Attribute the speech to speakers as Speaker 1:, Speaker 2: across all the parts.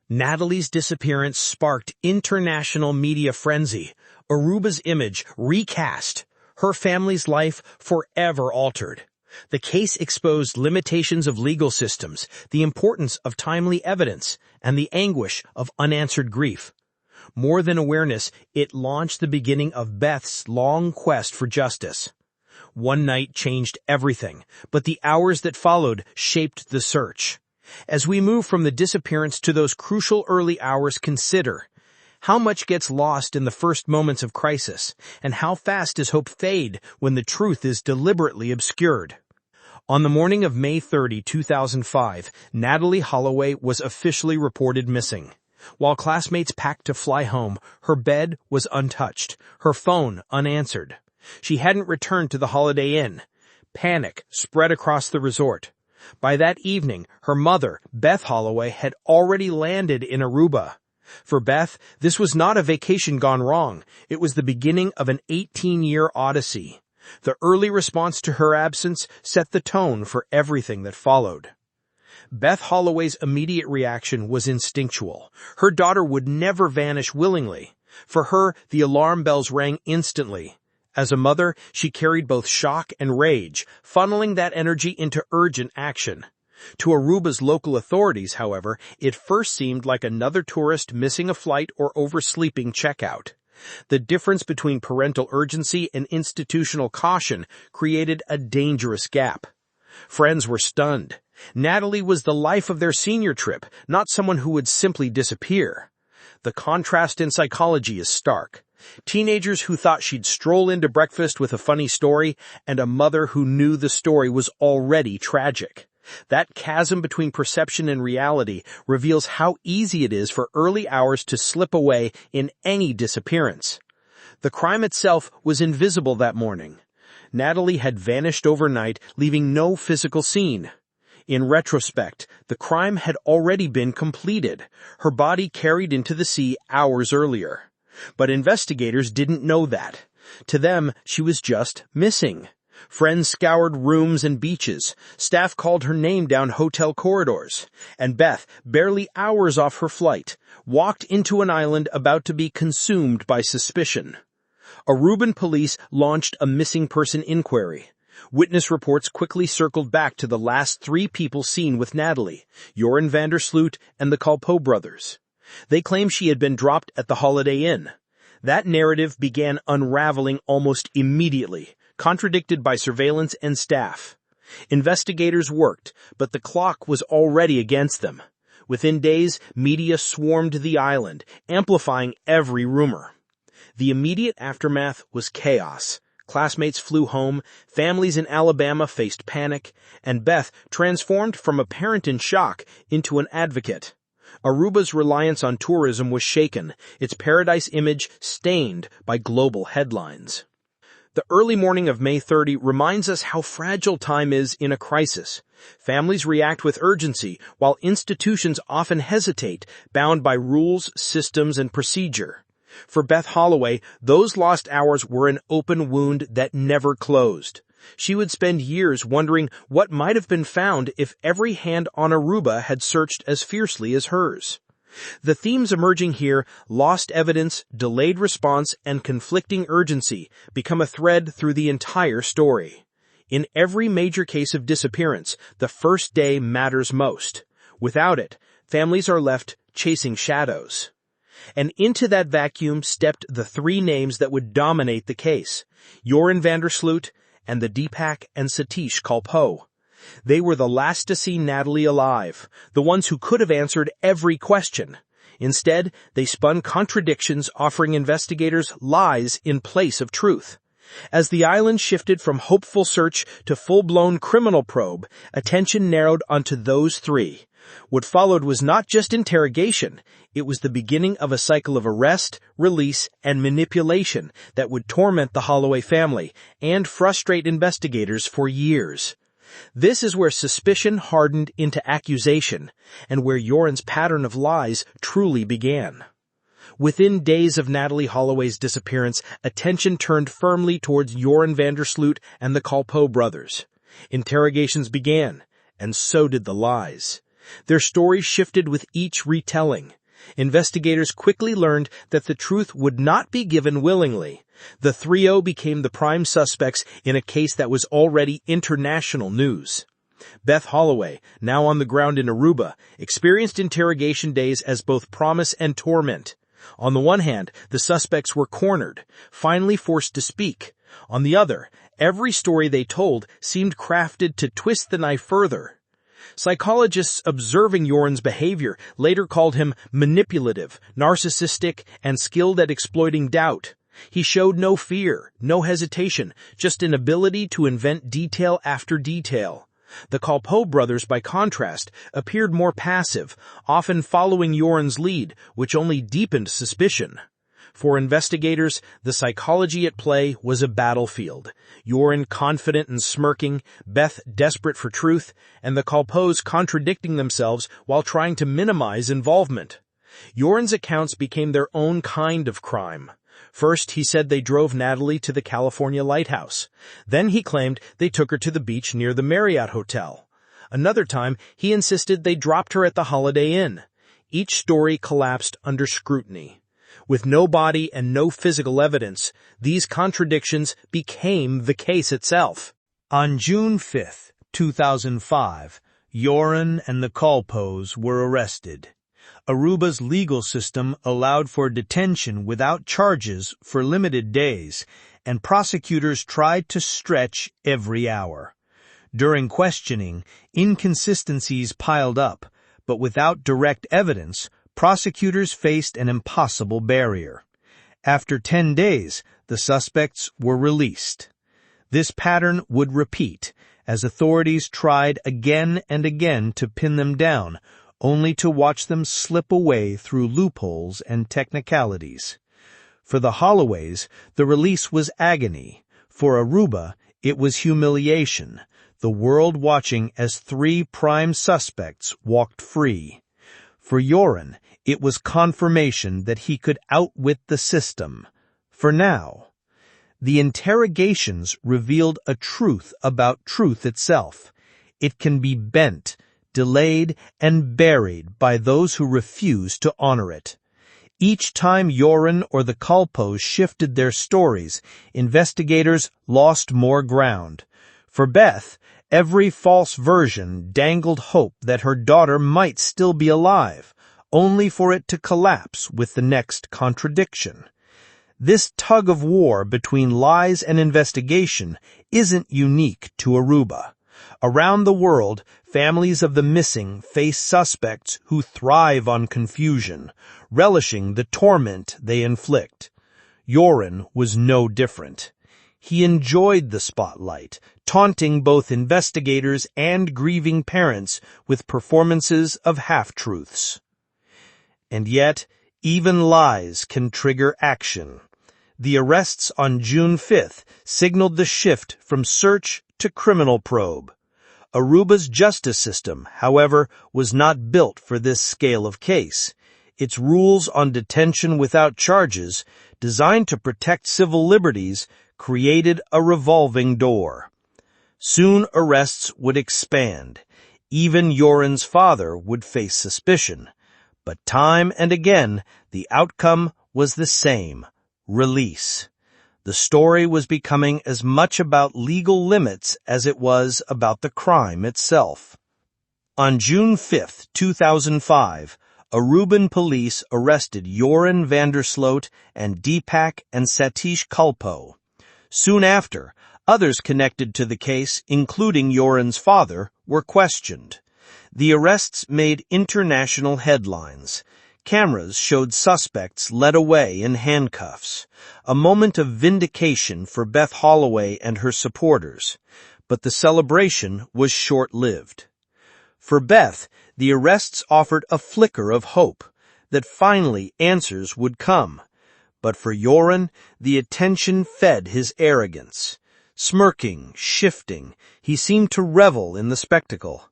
Speaker 1: Natalie's disappearance sparked international media frenzy. Aruba's image recast, her family's life forever altered. The case exposed limitations of legal systems, the importance of timely evidence, and the anguish of unanswered grief. More than awareness, it launched the beginning of Beth's long quest for justice. One night changed everything, but the hours that followed shaped the search. As we move from the disappearance to those crucial early hours, consider how much gets lost in the first moments of crisis, and how fast does hope fade when the truth is deliberately obscured. On the morning of May 30, 2005, Natalee Holloway was officially reported missing. While classmates packed to fly home, her bed was untouched, her phone unanswered. She hadn't returned to the Holiday Inn. Panic spread across the resort. By that evening, her mother, Beth Holloway, had already landed in Aruba. For Beth, this was not a vacation gone wrong. It was the beginning of an 18-year odyssey. The early response to her absence set the tone for everything that followed. Beth Holloway's immediate reaction was instinctual. Her daughter would never vanish willingly. For her, the alarm bells rang instantly. As a mother, she carried both shock and rage, funneling that energy into urgent action. To Aruba's local authorities, however, it first seemed like another tourist missing a flight or oversleeping checkout. The difference between parental urgency and institutional caution created a dangerous gap. Friends were stunned. Natalie was the life of their senior trip, not someone who would simply disappear. The contrast in psychology is stark. Teenagers who thought she'd stroll into breakfast with a funny story, and a mother who knew the story was already tragic. That chasm between perception and reality reveals how easy it is for early hours to slip away in any disappearance. The crime itself was invisible that morning. Natalie had vanished overnight, leaving no physical scene. In retrospect, the crime had already been completed, her body carried into the sea hours earlier. But investigators didn't know that. To them, she was just missing. Friends scoured rooms and beaches. Staff called her name down hotel corridors. And Beth, barely hours off her flight, walked into an island about to be consumed by suspicion. Aruban police launched a missing person inquiry. Witness reports quickly circled back to the last 3 people seen with Natalie, Joran van der Sloot and the Culpo brothers. They claimed she had been dropped at the Holiday Inn. That narrative began unraveling almost immediately, contradicted by surveillance and staff. Investigators worked, but the clock was already against them. Within days, media swarmed the island, amplifying every rumor. The immediate aftermath was chaos. Classmates flew home, families in Alabama faced panic, and Beth transformed from a parent in shock into an advocate. Aruba's reliance on tourism was shaken, its paradise image stained by global headlines. The early morning of May 30 reminds us how fragile time is in a crisis. Families react with urgency, while institutions often hesitate, bound by rules, systems, and procedure. For Beth Holloway, those lost hours were an open wound that never closed. She would spend years wondering what might have been found if every hand on Aruba had searched as fiercely as hers. The themes emerging here, lost evidence, delayed response, and conflicting urgency, become a thread through the entire story. In every major case of disappearance, the first day matters most. Without it, families are left chasing shadows. And into that vacuum stepped the 3 names that would dominate the case, Joran van der Sloot and the Deepak and Satish Culpo. They were the last to see Natalie alive, the ones who could have answered every question. Instead, they spun contradictions, offering investigators lies in place of truth. As the island shifted from hopeful search to full-blown criminal probe, attention narrowed onto those 3. What followed was not just interrogation, it was the beginning of a cycle of arrest, release, and manipulation that would torment the Holloway family and frustrate investigators for years. This is where suspicion hardened into accusation, and where Joran's pattern of lies truly began. Within days of Natalee Holloway's disappearance, attention turned firmly towards Joran van der Sloot and the Culpo brothers. Interrogations began, and so did the lies. Their stories shifted with each retelling. Investigators quickly learned that the truth would not be given willingly. The trio became the prime suspects in a case that was already international news. Beth Holloway, now on the ground in Aruba, experienced interrogation days as both promise and torment. On the one hand, the suspects were cornered, finally forced to speak. On the other, every story they told seemed crafted to twist the knife further. Psychologists observing Yoren's behavior later called him manipulative, narcissistic, and skilled at exploiting doubt. He showed no fear, no hesitation, just an ability to invent detail after detail. The Kalpoe brothers, by contrast, appeared more passive, often following Yoren's lead, which only deepened suspicion. For investigators, the psychology at play was a battlefield. Yoren confident and smirking, Beth desperate for truth, and the Kalpoes contradicting themselves while trying to minimize involvement. Yoren's accounts became their own kind of crime. First, he said they drove Natalie to the California lighthouse. Then he claimed they took her to the beach near the Marriott Hotel. Another time, he insisted they dropped her at the Holiday Inn. Each story collapsed under scrutiny. With no body and no physical evidence, these contradictions became the case itself.
Speaker 2: On June 5, 2005, Yoren and the Kalpoes were arrested. Aruba's legal system allowed for detention without charges for limited days, and prosecutors tried to stretch every hour. During questioning, inconsistencies piled up, but without direct evidence, prosecutors faced an impossible barrier. After 10 days, the suspects were released. This pattern would repeat, as authorities tried again and again to pin them down, only to watch them slip away through loopholes and technicalities. For the Holloways, the release was agony. For Aruba, it was humiliation, the world watching as 3 prime suspects walked free. For Yoren, it was confirmation that he could outwit the system. For now, the interrogations revealed a truth about truth itself. It can be bent, delayed, and buried by those who refuse to honor it. Each time Yoren or the Kalpoes shifted their stories, investigators lost more ground. For Beth, every false version dangled hope that her daughter might still be alive, only for it to collapse with the next contradiction. This tug-of-war between lies and investigation isn't unique to Aruba. Around the world, families of the missing face suspects who thrive on confusion, relishing the torment they inflict. Yoren was no different. He enjoyed the spotlight, taunting both investigators and grieving parents with performances of half-truths. And yet, even lies can trigger action. The arrests on June 5th signaled the shift from search to criminal probe. Aruba's justice system, however, was not built for this scale of case. Its rules on detention without charges, designed to protect civil liberties, created a revolving door. Soon arrests would expand. Even Yoren's father would face suspicion. But time and again, the outcome was the same: release. The story was becoming as much about legal limits as it was about the crime itself. On June 5, 2005, Aruban police arrested Yoren Vandersloot and Deepak and Satish Kalpoe. Soon after, others connected to the case, including Yoren's father, were questioned. The arrests made international headlines. Cameras showed suspects led away in handcuffs, a moment of vindication for Beth Holloway and her supporters. But the celebration was short-lived. For Beth, the arrests offered a flicker of hope that finally answers would come. But for Yoren, the attention fed his arrogance. Smirking, shifting, he seemed to revel in the spectacle.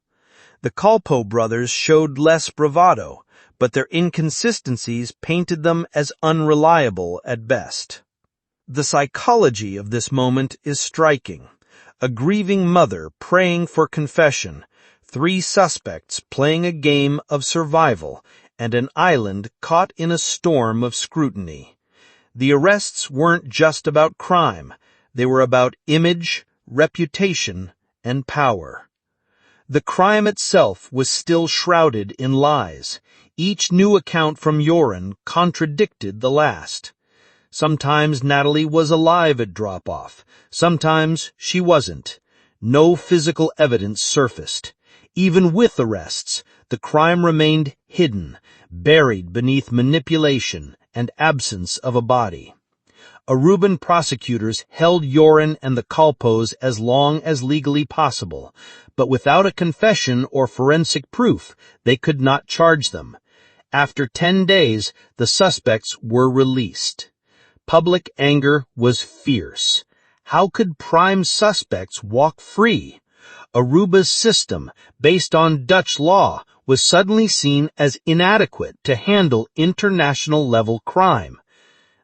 Speaker 2: The Kalpoe brothers showed less bravado, but their inconsistencies painted them as unreliable at best. The psychology of this moment is striking. A grieving mother praying for confession, 3 suspects playing a game of survival and an island caught in a storm of scrutiny. The arrests weren't just about crime. They were about image, reputation, and power. The crime itself was still shrouded in lies. Each new account from Joran contradicted the last. Sometimes Natalie was alive at drop-off. Sometimes she wasn't. No physical evidence surfaced. Even with arrests, the crime remained hidden, buried beneath manipulation and absence of a body. Aruban prosecutors held Joran and the Kalpos as long as legally possible, but without a confession or forensic proof, they could not charge them. After 10 days, the suspects were released. Public anger was fierce. How could prime suspects walk free? Aruba's system, based on Dutch law, was suddenly seen as inadequate to handle international-level crime.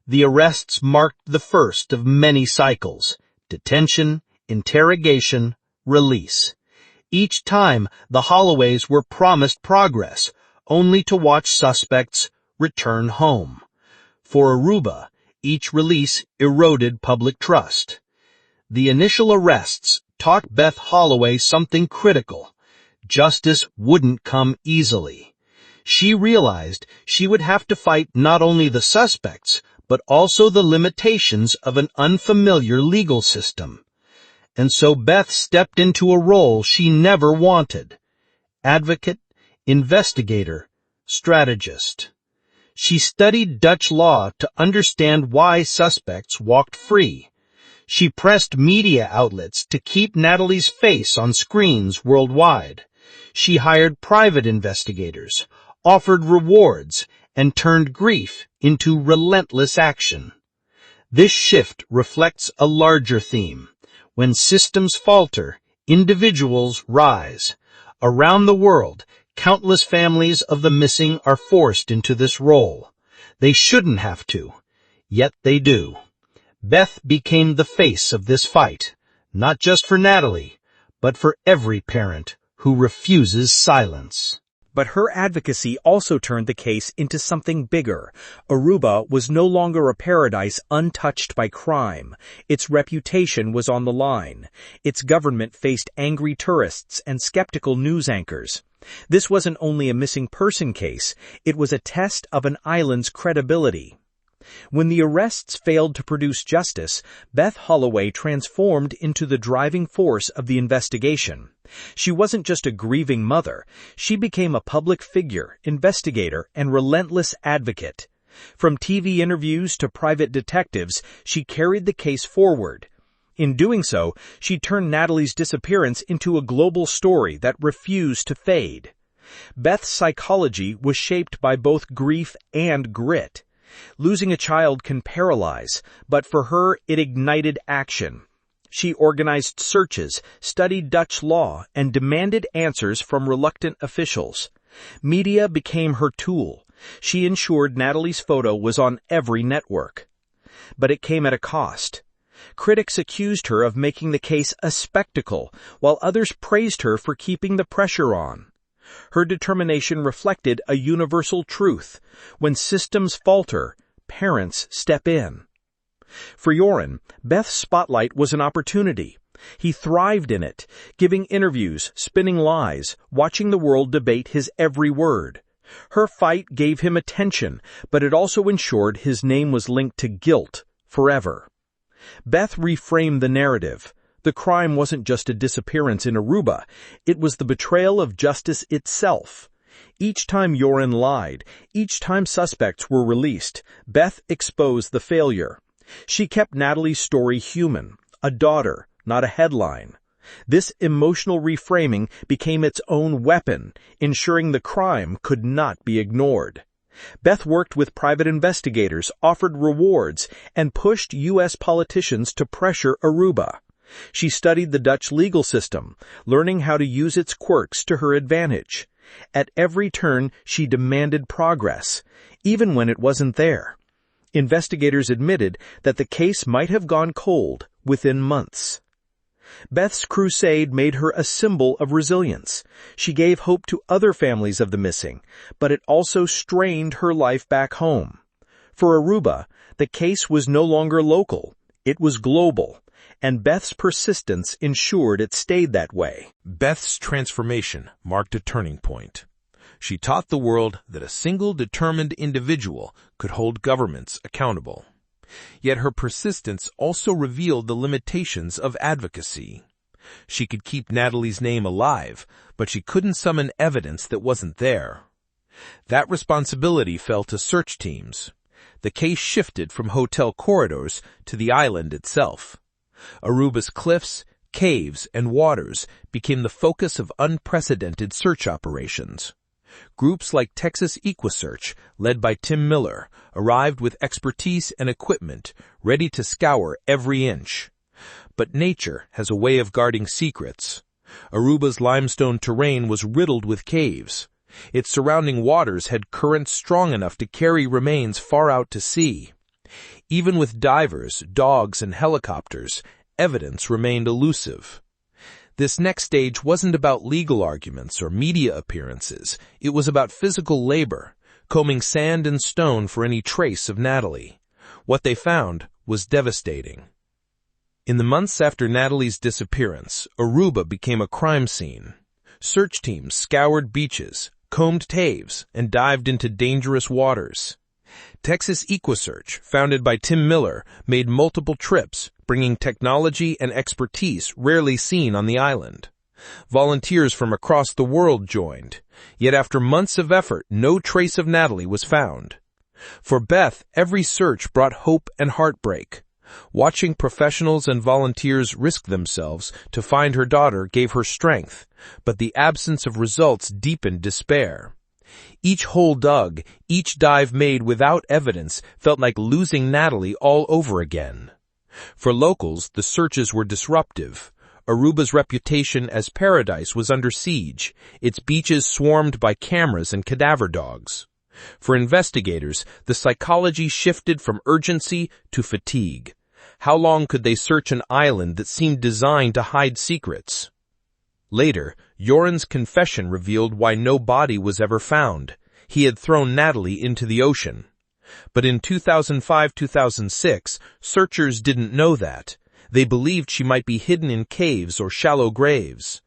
Speaker 2: The arrests marked the first of many cycles: detention, interrogation, release. Each time, the Holloways were promised progress, only to watch suspects return home. For Aruba, each release eroded public trust. The initial arrests taught Beth Holloway something critical. Justice wouldn't come easily. She realized she would have to fight not only the suspects, but also the limitations of an unfamiliar legal system. And so Beth stepped into a role she never wanted: advocate, investigator, strategist. She studied Dutch law to understand why suspects walked free. She pressed media outlets to keep Natalie's face on screens worldwide. She hired private investigators, offered rewards, and turned grief into relentless action. This shift reflects a larger theme. When systems falter, individuals rise. Around the world, countless families of the missing are forced into this role. They shouldn't have to, yet they do. Beth became the face of this fight, not just for Natalie, but for every parent who refuses silence.
Speaker 1: But her advocacy also turned the case into something bigger. Aruba was no longer a paradise untouched by crime. Its reputation was on the line. Its government faced angry tourists and skeptical news anchors. This wasn't only a missing person case, it was a test of an island's credibility. When the arrests failed to produce justice, Beth Holloway transformed into the driving force of the investigation. She wasn't just a grieving mother. She became a public figure, investigator, and relentless advocate. From TV interviews to private detectives, she carried the case forward. In doing so, she turned Natalie's disappearance into a global story that refused to fade. Beth's psychology was shaped by both grief and grit. Losing a child can paralyze, but for her it ignited action. She organized searches, studied Dutch law, and demanded answers from reluctant officials. Media became her tool. She ensured Natalie's photo was on every network. But it came at a cost. Critics accused her of making the case a spectacle, while others praised her for keeping the pressure on. Her determination reflected a universal truth: when systems falter, parents step in. For Joran, Beth's spotlight was an opportunity. He thrived in it, giving interviews, spinning lies, watching the world debate his every word. Her fight gave him attention, but it also ensured his name was linked to guilt forever. Beth reframed the narrative. The crime wasn't just a disappearance in Aruba. It was the betrayal of justice itself. Each time Joran lied, each time suspects were released, Beth exposed the failure. She kept Natalie's story human, a daughter, not a headline. This emotional reframing became its own weapon, ensuring the crime could not be ignored. Beth worked with private investigators, offered rewards, and pushed U.S. politicians to pressure Aruba. She studied the Dutch legal system, learning how to use its quirks to her advantage. At every turn, she demanded progress, even when it wasn't there. Investigators admitted that the case might have gone cold within months.
Speaker 2: Beth's crusade made her a symbol of resilience. She gave hope to other families of the missing, but it also strained her life back home. For Aruba, the case was no longer local. It was global, and Beth's persistence ensured it stayed that way.
Speaker 3: Beth's transformation marked a turning point. She taught the world that a single determined individual could hold governments accountable. Yet her persistence also revealed the limitations of advocacy. She could keep Natalie's name alive, but she couldn't summon evidence that wasn't there. That responsibility fell to search teams. The case shifted from hotel corridors to the island itself. Aruba's cliffs, caves, and waters became the focus of unprecedented search operations. Groups like Texas EquiSearch, led by Tim Miller, arrived with expertise and equipment, ready to scour every inch. But nature has a way of guarding secrets. Aruba's limestone terrain was riddled with caves. Its surrounding waters had currents strong enough to carry remains far out to sea. Even with divers, dogs, and helicopters, evidence remained elusive. This next stage wasn't about legal arguments or media appearances. It was about physical labor, combing sand and stone for any trace of Natalie. What they found was devastating. In the months after Natalie's disappearance, Aruba became a crime scene. Search teams scoured beaches, combed caves, and dived into dangerous waters. Texas EquiSearch, founded by Tim Miller, made multiple trips, bringing technology and expertise rarely seen on the island. Volunteers from across the world joined, yet after months of effort, no trace of Natalie was found. For Beth, every search brought hope and heartbreak. Watching professionals and volunteers risk themselves to find her daughter gave her strength, but the absence of results deepened despair. Each hole dug, each dive made without evidence felt like losing Natalie all over again. For locals, the searches were disruptive. Aruba's reputation as paradise was under siege, its beaches swarmed by cameras and cadaver dogs. For investigators, the psychology shifted from urgency to fatigue. How long could they search an island that seemed designed to hide secrets? Later, Joran's confession revealed why no body was ever found. He had thrown Natalie into the ocean. But in 2005-2006, searchers didn't know that. They believed she might be hidden in caves or shallow graves.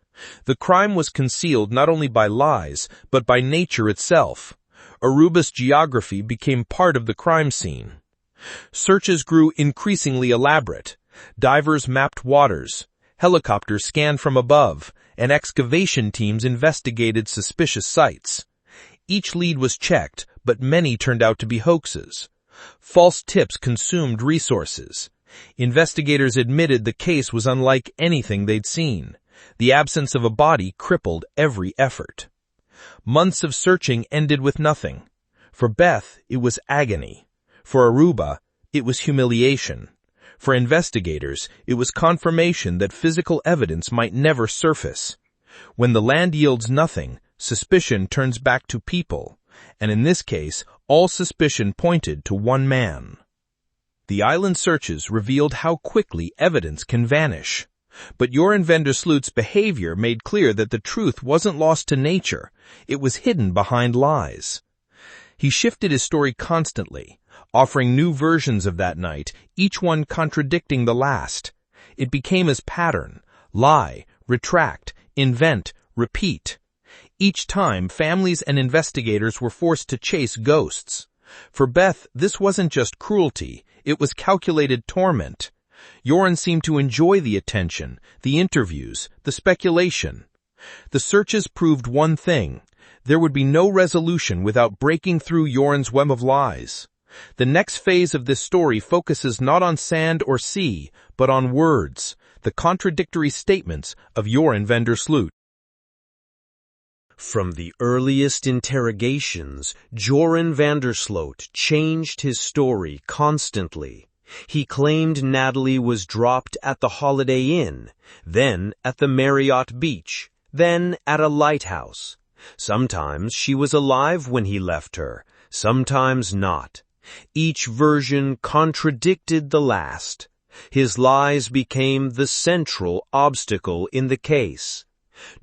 Speaker 3: The crime was concealed not only by lies, but by nature itself. Aruba's geography became part of the crime scene. Searches grew increasingly elaborate. Divers mapped waters, helicopters scanned from above, and excavation teams investigated suspicious sites. Each lead was checked, but many turned out to be hoaxes. False tips consumed resources. Investigators admitted the case was unlike anything they'd seen. The absence of a body crippled every effort. Months of searching ended with nothing. For Beth, it was agony. For Aruba, it was humiliation. For investigators, it was confirmation that physical evidence might never surface. When the land yields nothing, suspicion turns back to people, and in this case, all suspicion pointed to one man. The island searches revealed how quickly evidence can vanish. But Joran van der Sloot's behavior made clear that the truth wasn't lost to nature, it was hidden behind lies. He shifted his story constantly, offering new versions of that night, each one contradicting the last. It became his pattern: lie, retract, invent, repeat. Each time, families and investigators were forced to chase ghosts. For Beth, this wasn't just cruelty, it was calculated torment. Joran seemed to enjoy the attention, the interviews, the speculation. The searches proved one thing: there would be no resolution without breaking through Joran's web of lies. The next phase of this story focuses not on sand or sea, but on words, the contradictory statements of Joran van der Sloot.
Speaker 1: From the earliest interrogations, Joran van der Sloot changed his story constantly. He claimed Natalie was dropped at the Holiday Inn, then at the Marriott Beach, then at a lighthouse. Sometimes she was alive when he left her, sometimes not. Each version contradicted the last.
Speaker 2: His lies became the central obstacle in the case.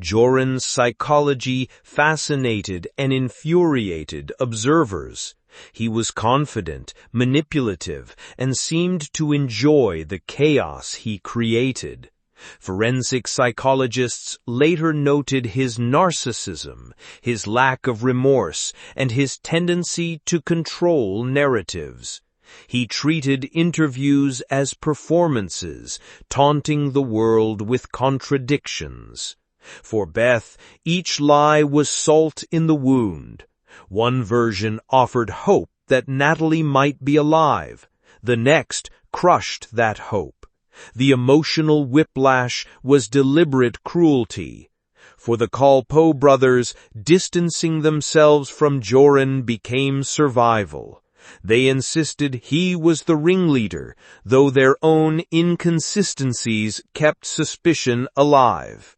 Speaker 2: Joran's psychology fascinated and infuriated observers. He was confident, manipulative, and seemed to enjoy the chaos he created. Forensic psychologists later noted his narcissism, his lack of remorse, and his tendency to control narratives. He treated interviews as performances, taunting the world with contradictions. For Beth, each lie was salt in the wound. One version offered hope that Natalie might be alive. The next crushed that hope. The emotional whiplash was deliberate cruelty. For the Colpo brothers, distancing themselves from Joran became survival. They insisted he was the ringleader, though their own inconsistencies kept suspicion alive.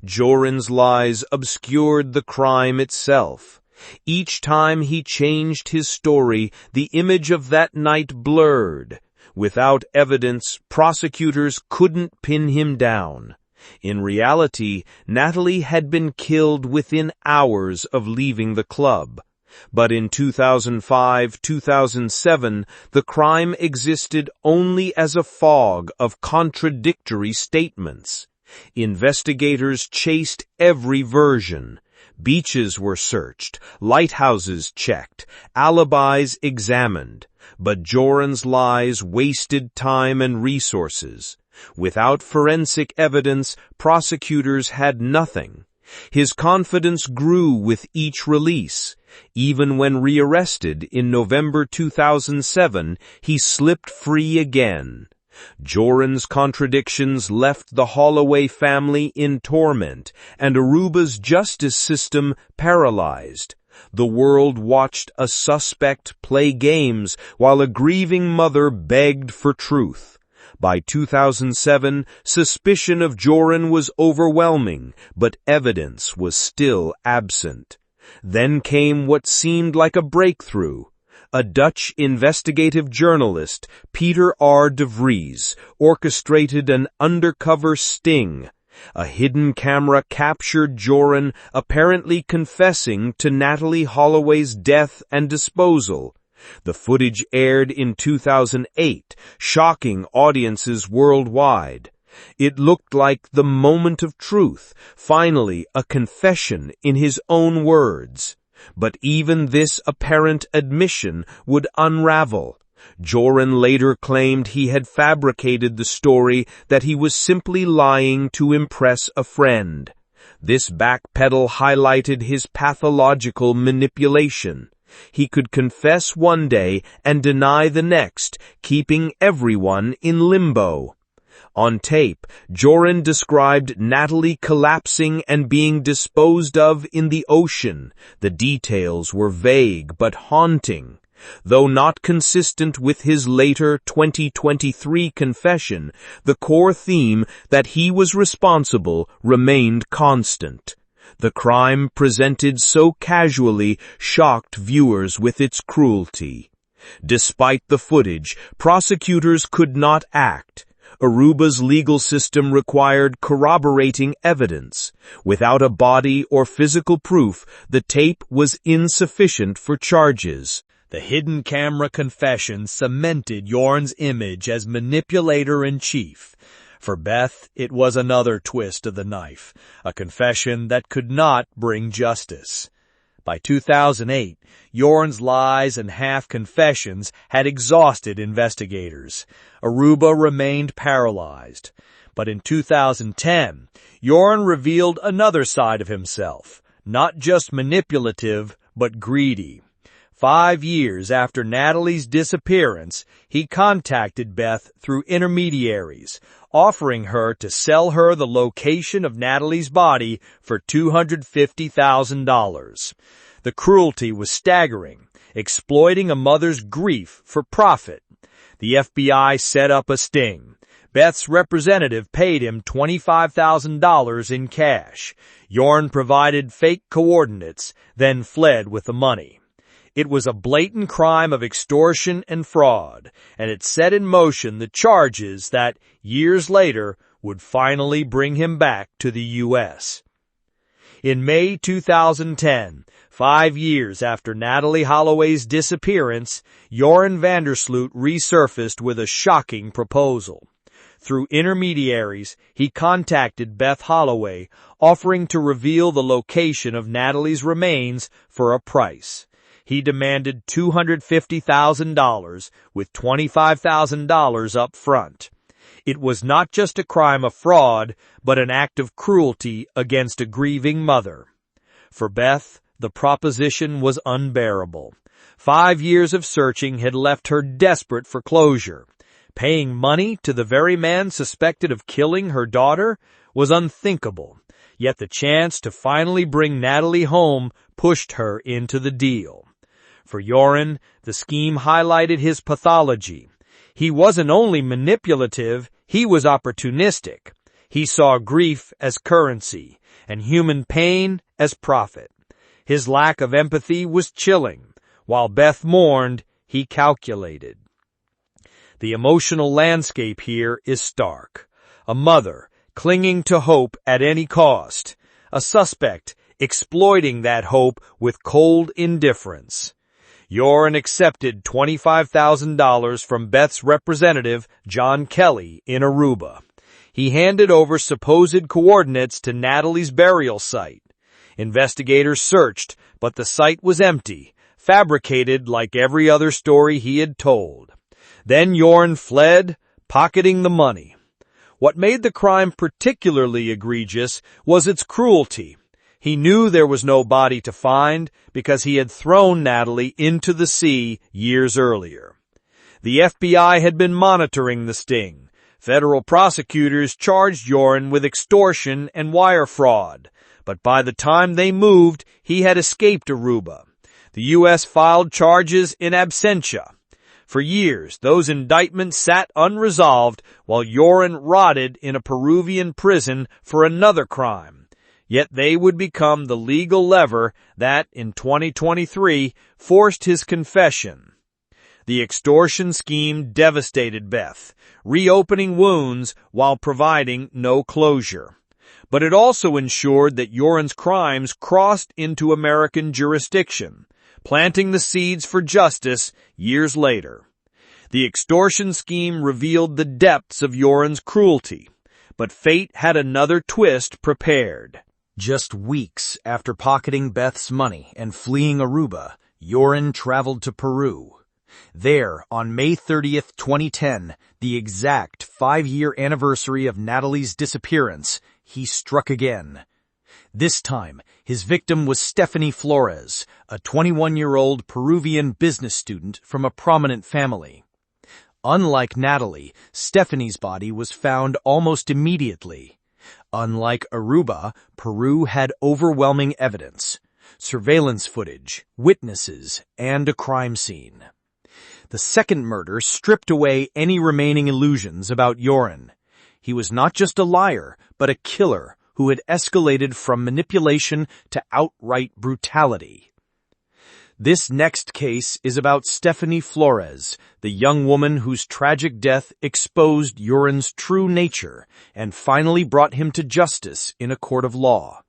Speaker 2: Joran's lies obscured the crime itself. Each time he changed his story, the image of that night blurred. Without evidence, prosecutors couldn't pin him down. In reality, Natalie had been killed within hours of leaving the club. But in 2005-2007, the crime existed only as a fog of contradictory statements. Investigators chased every version. Beaches were searched, lighthouses checked, alibis examined. But Joran's lies wasted time and resources. Without forensic evidence, prosecutors had nothing. His confidence grew with each release. Even when rearrested in November 2007, he slipped free again. Joran's contradictions left the Holloway family in torment, and Aruba's justice system paralyzed. The world watched a suspect play games while a grieving mother begged for truth. By 2007, suspicion of Joran was overwhelming, but evidence was still absent. Then came what seemed like a breakthrough. A Dutch investigative journalist, Peter R. de Vries, orchestrated an undercover sting. A hidden camera captured Joran apparently confessing to Natalee Holloway's death and disposal. The footage aired in 2008, shocking audiences worldwide. It looked like the moment of truth, finally a confession in his own words. But even this apparent admission would unravel. Joran later claimed he had fabricated the story, that he was simply lying to impress a friend. This backpedal highlighted his pathological manipulation. He could confess one day and deny the next, keeping everyone in limbo. On tape, Joran described Natalie collapsing and being disposed of in the ocean. The details were vague but haunting. Though not consistent with his later 2023 confession, the core theme that he was responsible remained constant. The crime presented so casually shocked viewers with its cruelty. Despite the footage, prosecutors could not act. Aruba's legal system required corroborating evidence. Without a body or physical proof, the tape was insufficient for charges.
Speaker 1: The hidden camera confession cemented Joran's image as manipulator-in-chief. For Beth, it was another twist of the knife, a confession that could not bring justice. By 2008, Joran's lies and half-confessions had exhausted investigators. Aruba remained paralyzed. But in 2010, Joran revealed another side of himself, not just manipulative, but greedy. 5 years after Natalie's disappearance, he contacted Beth through intermediaries, offering her to sell her the location of Natalie's body for $250,000. The cruelty was staggering, exploiting a mother's grief for profit. The FBI set up a sting. Beth's representative paid him $25,000 in cash. Joran provided fake coordinates, then fled with the money.
Speaker 2: It was a blatant crime of extortion and fraud, and it set in motion the charges that, years later, would finally bring him back to the U.S. In May 2010, 5 years after Natalee Holloway's disappearance, Joran Vandersloot resurfaced with a shocking proposal. Through intermediaries, he contacted Beth Holloway, offering to reveal the location of Natalee's remains for a price. He demanded $250,000 with $25,000 up front. It was not just a crime of fraud, but an act of cruelty against a grieving mother. For Beth, the proposition was unbearable. 5 years of searching had left her desperate for closure. Paying money to the very man suspected of killing her daughter was unthinkable, yet the chance to finally bring Natalee home pushed her into the deal. For Joran, the scheme highlighted his pathology. He wasn't only manipulative, he was opportunistic. He saw grief as currency, and human pain as profit. His lack of empathy was chilling. While Beth mourned, he calculated. The emotional landscape here is stark. A mother clinging to hope at any cost. A suspect exploiting that hope with cold indifference. Joran accepted $25,000 from Beth's representative, John Kelly, in Aruba. He handed over supposed coordinates to Natalee's burial site. Investigators searched, but the site was empty, fabricated like every other story he had told. Then Joran fled, pocketing the money. What made the crime particularly egregious was its cruelty. He knew there was no body to find because he had thrown Natalee into the sea years earlier. The FBI had been monitoring the sting. Federal prosecutors charged Joran with extortion and wire fraud, but by the time they moved, he had escaped Aruba. The U.S. filed charges in absentia. For years, those indictments sat unresolved while Joran rotted in a Peruvian prison for another crime. Yet they would become the legal lever that, in 2023, forced his confession. The extortion scheme devastated Beth, reopening wounds while providing no closure. But it also ensured that Joran's crimes crossed into American jurisdiction, planting the seeds for justice years later. The extortion scheme revealed the depths of Joran's cruelty, but fate had another twist prepared.
Speaker 1: Just weeks after pocketing Beth's money and fleeing Aruba, Joran traveled to Peru. There, on May 30th, 2010, the exact 5-year anniversary of Natalee's disappearance, he struck again. This time, his victim was Stephanie Flores, a 21-year-old Peruvian business student from a prominent family. Unlike Natalee, Stephanie's body was found almost immediately. Unlike Aruba, Peru had overwhelming evidence, surveillance footage, witnesses, and a crime scene. The second murder stripped away any remaining illusions about Joran. He was not just a liar, but a killer who had escalated from manipulation to outright brutality. This next case is about Stephanie Flores, the young woman whose tragic death exposed Joran's true nature and finally brought him to justice in a court of law.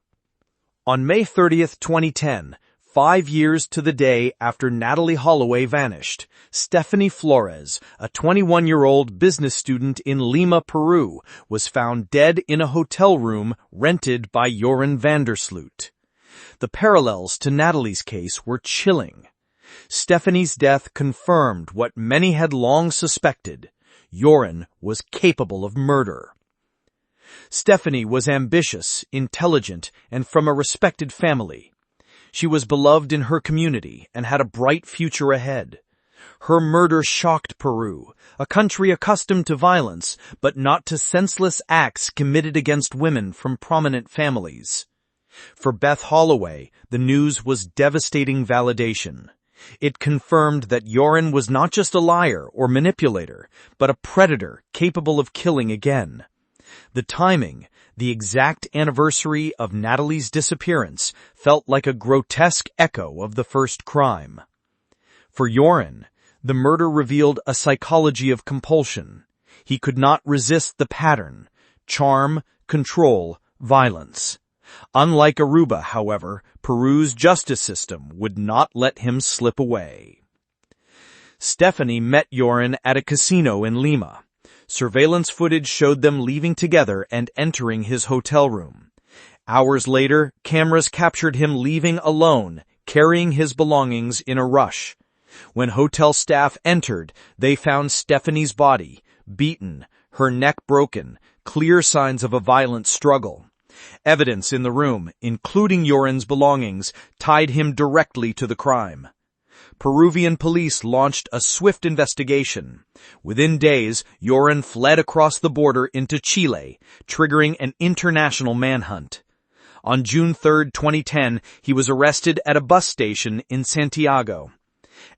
Speaker 1: On May 30th, 2010, 5 years to the day after Natalee Holloway vanished, Stephanie Flores, a 21-year-old business student in Lima, Peru, was found dead in a hotel room rented by Joran Vandersloot. The parallels to Natalee's case were chilling. Stephanie's death confirmed what many had long suspected. Joran was capable of murder. Stephanie was ambitious, intelligent, and from a respected family. She was beloved in her community and had a bright future ahead. Her murder shocked Peru, a country accustomed to violence, but not to senseless acts committed against women from prominent families. For Beth Holloway, the news was devastating validation. It confirmed that Joran was not just a liar or manipulator, but a predator capable of killing again. The timing, the exact anniversary of Natalee's disappearance, felt like a grotesque echo of the first crime.
Speaker 2: For Joran, the murder revealed a psychology of compulsion. He could not resist the pattern: charm, control, violence. Unlike Aruba, however, Peru's justice system would not let him slip away. Stephanie met Joran at a casino in Lima. Surveillance footage showed them leaving together and entering his hotel room. Hours later, cameras captured him leaving alone, carrying his belongings in a rush. When hotel staff entered, they found Stephanie's body, beaten, her neck broken, clear signs of a violent struggle. Evidence in the room, including Joran's belongings, tied him directly to the crime. Peruvian police launched a swift investigation. Within days, Joran fled across the border into Chile, triggering an international manhunt. On June 3, 2010, he was arrested at a bus station in Santiago.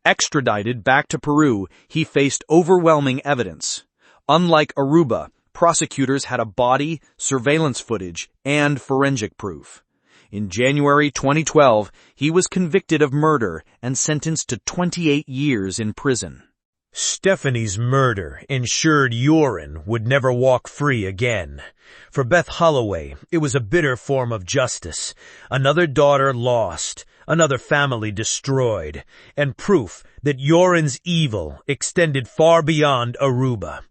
Speaker 2: Extradited back to Peru, he faced overwhelming evidence. Unlike Aruba, prosecutors had a body, surveillance footage, and forensic proof. In January 2012, he was convicted of murder and sentenced to 28 years in prison.
Speaker 1: Stephanie's murder ensured Joran would never walk free again. For Beth Holloway, it was a bitter form of justice. Another daughter lost, another family destroyed, and proof that Joran's evil extended far beyond Aruba.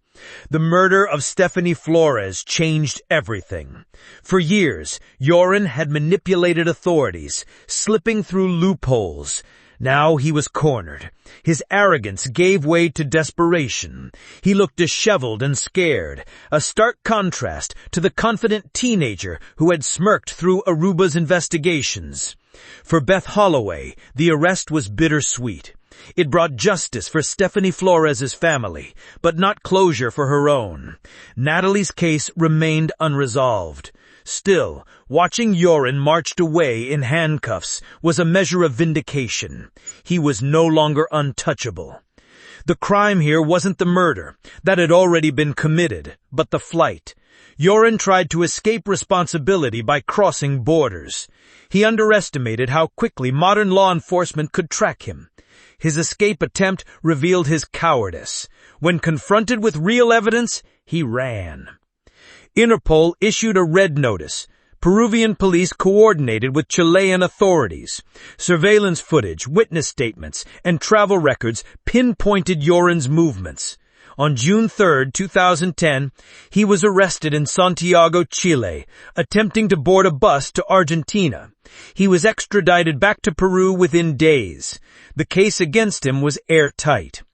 Speaker 1: The murder of Stephanie Flores changed everything. For years, Joran had manipulated authorities, slipping through loopholes. Now he was cornered. His arrogance gave way to desperation. He looked disheveled and scared, a stark contrast to the confident teenager who had smirked through Aruba's investigations. For Beth Holloway, the arrest was bittersweet. It brought justice for Stephanie Flores' family, but not closure for her own. Natalie's case remained unresolved. Still, watching Joran marched away in handcuffs was a measure of vindication. He was no longer untouchable. The crime here wasn't the murder, that had already been committed, but the flight. Joran tried to escape responsibility by crossing borders. He underestimated how quickly modern law enforcement could track him. His escape attempt revealed his cowardice. When confronted with real evidence, he ran. Interpol issued a red notice. Peruvian police coordinated with Chilean authorities. Surveillance footage, witness statements, and travel records pinpointed Joran's movements. On June 3, 2010, he was arrested in Santiago, Chile, attempting to board a bus to Argentina. He was extradited back to Peru within days. The case against him was airtight.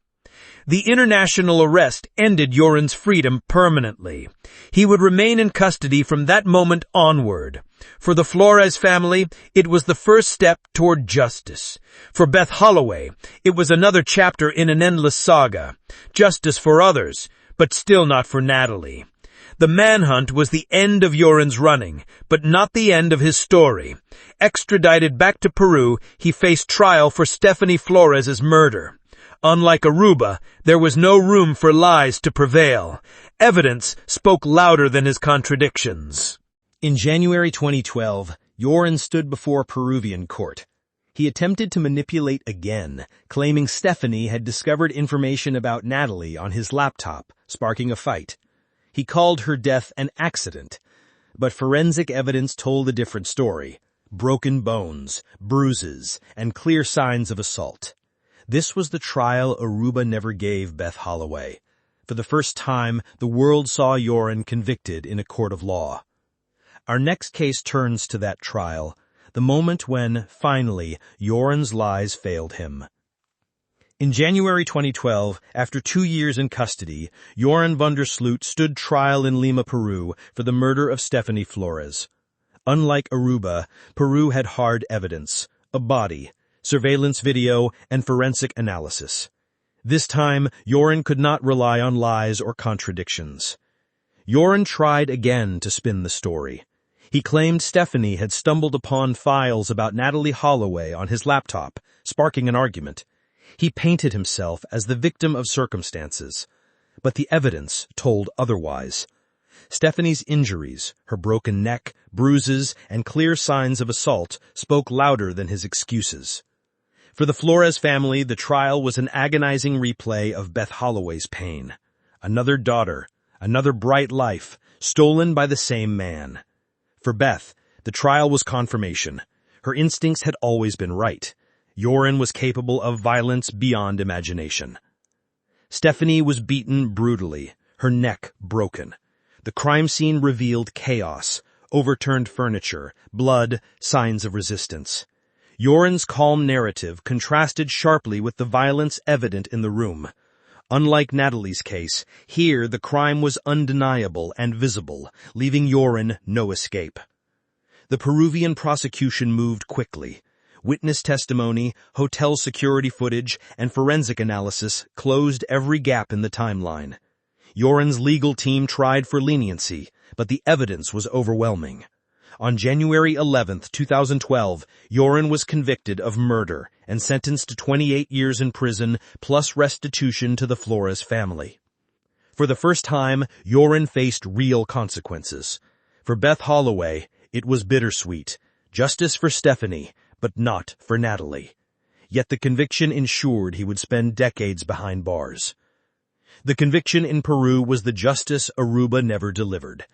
Speaker 1: The international arrest ended Joran's freedom permanently. He would remain in custody from that moment onward. For the Flores family, it was the first step toward justice. For Beth Holloway, it was another chapter in an endless saga. Justice for others, but still not for Natalie. The manhunt was the end of Joran's running, but not the end of his story. Extradited back to Peru, he faced trial for Stephanie Flores' murder. Unlike Aruba, there was no room for lies to prevail. Evidence spoke louder than his contradictions.
Speaker 2: In January 2012, Joran stood before a Peruvian court. He attempted to manipulate again, claiming Stephanie had discovered information about Natalie on his laptop, sparking a fight. He called her death an accident, but forensic evidence told a different story. Broken bones, bruises, and clear signs of assault. This was the trial Aruba never gave Beth Holloway. For the first time, the world saw Joran convicted in a court of law. Our next case turns to that trial, the moment when, finally, Joran's lies failed him. In January 2012, after 2 years in custody, Joran van der Sloot stood trial in Lima, Peru, for the murder of Stephanie Flores. Unlike Aruba, Peru had hard evidence, a body, surveillance video, and forensic analysis. This time, Joran could not rely on lies or contradictions. Joran tried again to spin the story. He claimed Stephanie had stumbled upon files about Natalee Holloway on his laptop, sparking an argument. He painted himself as the victim of circumstances, but the evidence told otherwise. Stephanie's injuries, her broken neck, bruises, and clear signs of assault spoke louder than his excuses.
Speaker 1: For the Flores family, the trial was an agonizing replay of Beth Holloway's pain. Another daughter, another bright life, stolen by the same man. For Beth, the trial was confirmation. Her instincts had always been right. Joran was capable of violence beyond imagination. Stephanie was beaten brutally, her neck broken. The crime scene revealed chaos, overturned furniture, blood, signs of resistance. Joran's calm narrative contrasted sharply with the violence evident in the room. Unlike Natalie's case, here the crime was undeniable and visible, leaving Joran no escape. The Peruvian prosecution moved quickly. Witness testimony, hotel security footage, and forensic analysis closed every gap in the timeline. Joran's legal team tried for leniency, but the evidence was overwhelming. On January 11, 2012, Joran was convicted of murder and sentenced to 28 years in prison plus restitution to the Flores family. For the first time, Joran faced real consequences. For Beth Holloway, it was bittersweet. Justice for Stephanie, but not for Natalie. Yet the conviction ensured he would spend decades behind bars. The conviction in Peru was the justice Aruba never delivered.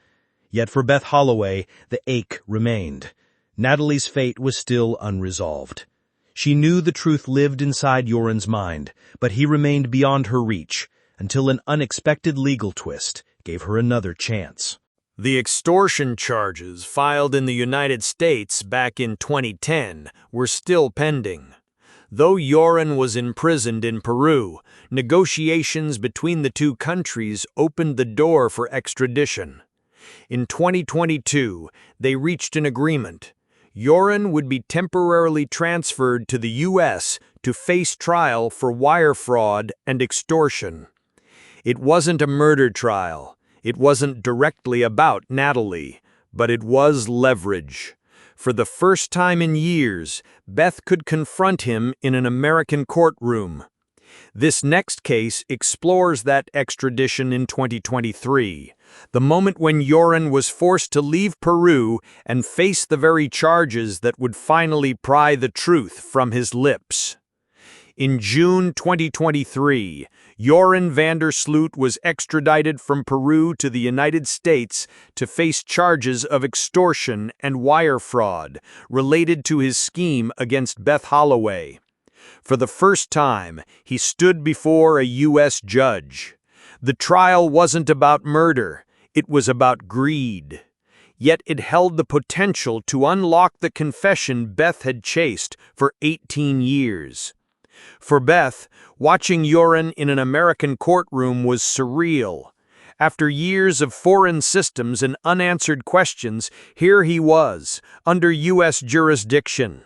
Speaker 1: Yet for Beth Holloway, the ache remained. Natalie's fate was still unresolved. She knew the truth lived inside Joran's mind, but he remained beyond her reach, until an unexpected legal twist gave her another chance.
Speaker 2: The extortion charges filed in the United States back in 2010 were still pending. Though Joran was imprisoned in Peru, negotiations between the two countries opened the door for extradition. In 2022, they reached an agreement. Joran would be temporarily transferred to the U.S. to face trial for wire fraud and extortion. It wasn't a murder trial. It wasn't directly about Natalie, but it was leverage. For the first time in years, Beth could confront him in an American courtroom. This next case explores that extradition in 2023, the moment when Joran was forced to leave Peru and face the very charges that would finally pry the truth from his lips. In June 2023, Joran van der Sloot was extradited from Peru to the United States to face charges of extortion and wire fraud related to his scheme against Beth Holloway. For the first time, he stood before a U.S. judge. The trial wasn't about murder, it was about greed. Yet it held the potential to unlock the confession Beth had chased for 18 years. For Beth, watching Joran in an American courtroom was surreal. After years of foreign systems and unanswered questions, here he was, under U.S. jurisdiction.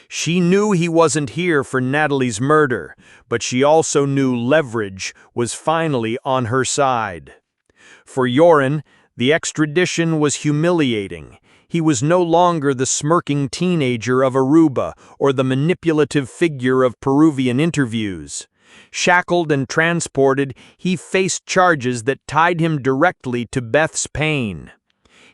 Speaker 2: She knew he wasn't here for Natalie's murder, but she also knew leverage was finally on her side. For Joran, the extradition was humiliating. He was no longer the smirking teenager of Aruba or the manipulative figure of Peruvian interviews. Shackled and transported, he faced charges that tied him directly to Beth's pain.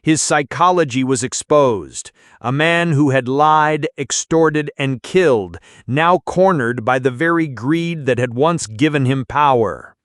Speaker 2: His psychology was exposed. A man who had lied, extorted, and killed, now cornered by the very greed that had once given him power.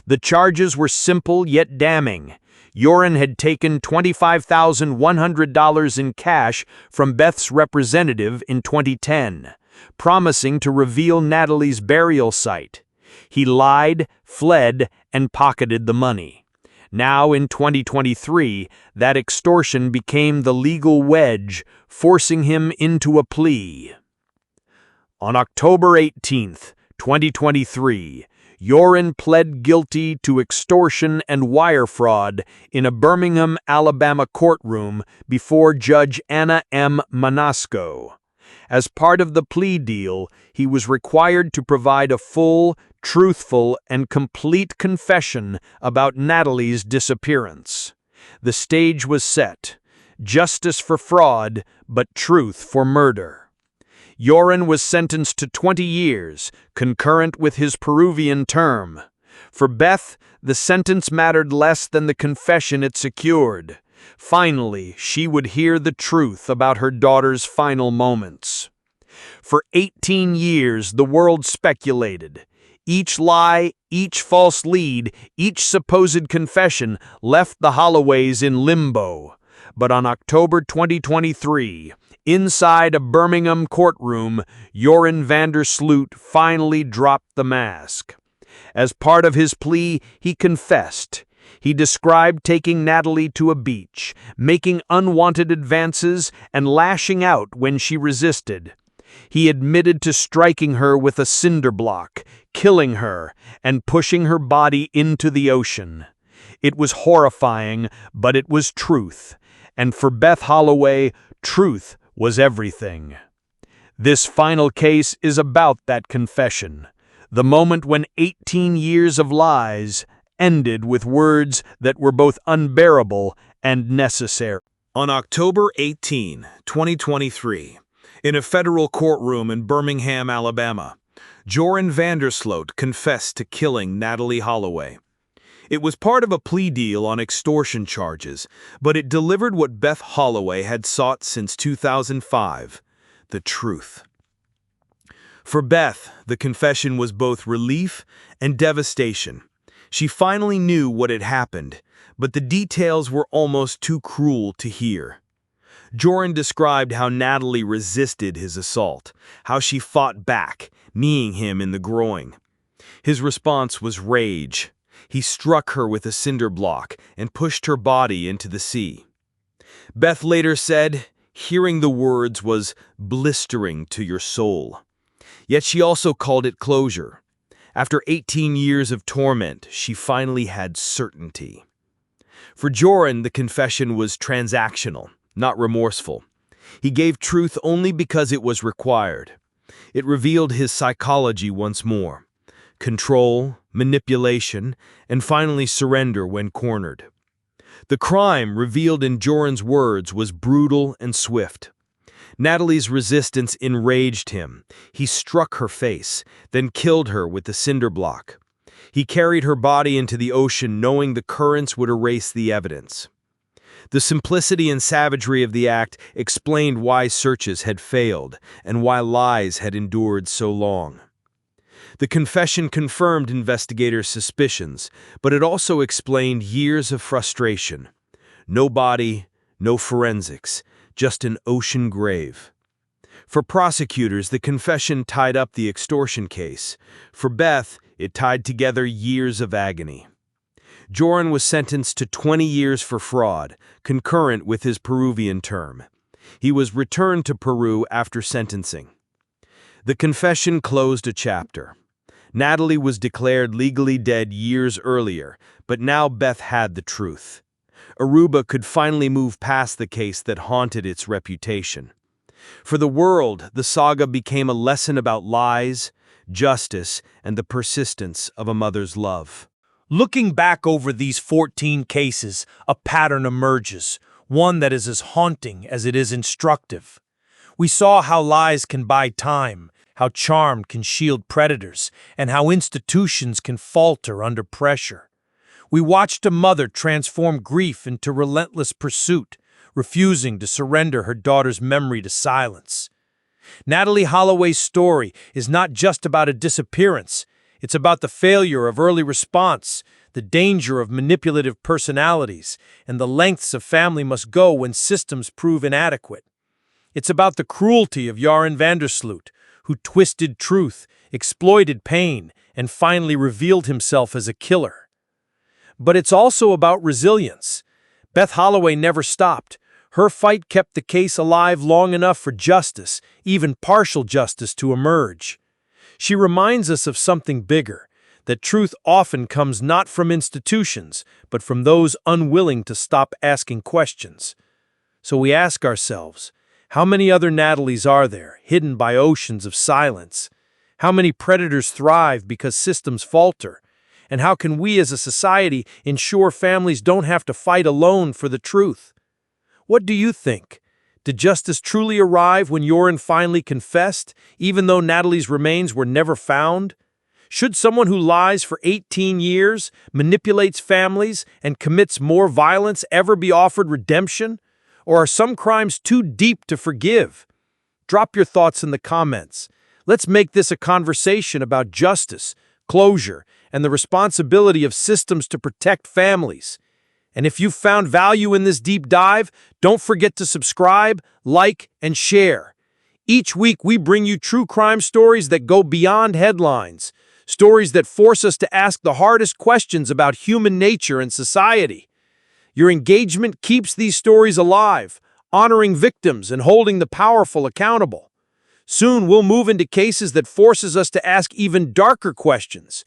Speaker 2: The charges were simple yet damning. Joran had taken $25,100 in cash from Beth's representative in 2010, promising to reveal Natalie's burial site. He lied, fled, and pocketed the money. Now in 2023, that extortion became the legal wedge, forcing him into a plea. On October 18, 2023, Joran pled guilty to extortion and wire fraud in a Birmingham, Alabama courtroom before Judge Anna M. Manasco. As part of the plea deal, he was required to provide a full, truthful, and complete confession about Natalie's disappearance. The stage was set. Justice for fraud, but truth for murder. Joran was sentenced to 20 years, concurrent with his Peruvian term. For Beth, the sentence mattered less than the confession it secured. Finally, she would hear the truth about her daughter's final moments. For 18 years, the world speculated. Each lie, each false lead, each supposed confession left the Holloways in limbo. But on October 2023, inside a Birmingham courtroom, Joran van der Sloot finally dropped the mask. As part of his plea, he confessed. He described taking Natalie to a beach, making unwanted advances, and lashing out when she resisted. He admitted to striking her with a cinder block, killing her, and pushing her body into the ocean. It was horrifying, but it was truth. And for Beth Holloway, truth was everything. This final case is about that confession. The moment when 18 years of lies ended with words that were both unbearable and necessary.
Speaker 4: On October 18, 2023, in a federal courtroom in Birmingham, Alabama, Joran van der Sloot confessed to killing Natalee Holloway. It was part of a plea deal on extortion charges, but it delivered what Beth Holloway had sought since 2005, the truth. For Beth, the confession was both relief and devastation. She finally knew what had happened, but the details were almost too cruel to hear. Joran described how Natalie resisted his assault, how she fought back, kneeing him in the groin. His response was rage. He struck her with a cinder block and pushed her body into the sea. Beth later said, "Hearing the words was blistering to your soul." Yet she also called it closure. After 18 years of torment, she finally had certainty. For Joran, the confession was transactional, not remorseful. He gave truth only because it was required. It revealed his psychology once more. Control, manipulation, and finally surrender when cornered. The crime revealed in Joran's words was brutal and swift. Natalie's resistance enraged him. He struck her face, then killed her with the cinder block. He carried her body into the ocean knowing the currents would erase the evidence. The simplicity and savagery of the act explained why searches had failed and why lies had endured so long. The confession confirmed investigators' suspicions, but it also explained years of frustration. No body, no forensics, just an ocean grave. For prosecutors, the confession tied up the extortion case. For Beth, it tied together years of agony. Joran was sentenced to 20 years for fraud, concurrent with his Peruvian term. He was returned to Peru after sentencing. The confession closed a chapter. Natalie was declared legally dead years earlier, but now Beth had the truth. Aruba could finally move past the case that haunted its reputation. For the world, the saga became a lesson about lies, justice, and the persistence of a mother's love.
Speaker 2: Looking back over these 14 cases, a pattern emerges, one that is as haunting as it is instructive. We saw how lies can buy time, how charm can shield predators, and how institutions can falter under pressure. We watched a mother transform grief into relentless pursuit, refusing to surrender her daughter's memory to silence. Natalee Holloway's story is not just about a disappearance. It's about the failure of early response, the danger of manipulative personalities, and the lengths a family must go when systems prove inadequate. It's about the cruelty of Joran van der Sloot, who twisted truth, exploited pain, and finally revealed himself as a killer. But it's also about resilience. Beth Holloway never stopped. Her fight kept the case alive long enough for justice, even partial justice, to emerge. She reminds us of something bigger, that truth often comes not from institutions, but from those unwilling to stop asking questions. So we ask ourselves, how many other Natalies are there, hidden by oceans of silence? How many predators thrive because systems falter? And how can we as a society ensure families don't have to fight alone for the truth? What do you think? Did justice truly arrive when Joran finally confessed, even though Natalie's remains were never found? Should someone who lies for 18 years, manipulates families, and commits more violence ever be offered redemption? Or are some crimes too deep to forgive?
Speaker 4: Drop your thoughts in the comments. Let's make this a conversation about justice, closure, and the responsibility of systems to protect families. And if you've found value in this deep dive, don't forget to subscribe, like, and share. Each week, we bring you true crime stories that go beyond headlines, stories that force us to ask the hardest questions about human nature and society. Your engagement keeps these stories alive, honoring victims and holding the powerful accountable. Soon, we'll move into cases that forces us to ask even darker questions.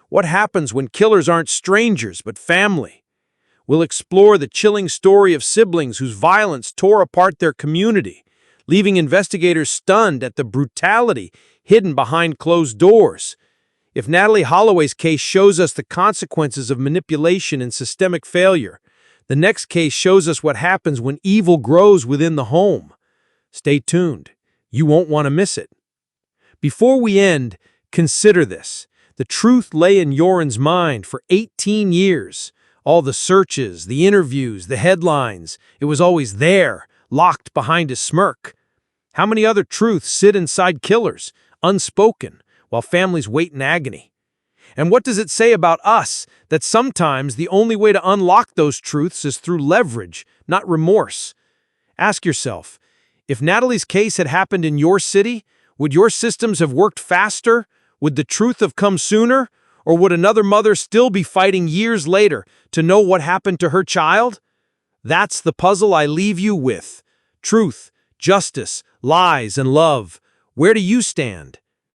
Speaker 4: What happens when killers aren't strangers but family? We'll explore the chilling story of siblings whose violence tore apart their community, leaving investigators stunned at the brutality hidden behind closed doors. If Natalee Holloway's case shows us the consequences of manipulation and systemic failure, the next case shows us what happens when evil grows within the home. Stay tuned. You won't want to miss it. Before we end, consider this. The truth lay in Joran's mind for 18 years. All the searches, the interviews, the headlines, it was always there, locked behind his smirk. How many other truths sit inside killers, unspoken, while families wait in agony? And what does it say about us that sometimes the only way to unlock those truths is through leverage, not remorse? Ask yourself, if Natalee's case had happened in your city, would your systems have worked faster? Would the truth have come sooner? Or would another mother still be fighting years later to know what happened to her child? That's the puzzle I leave you with. Truth, justice, lies, and love. Where do you stand?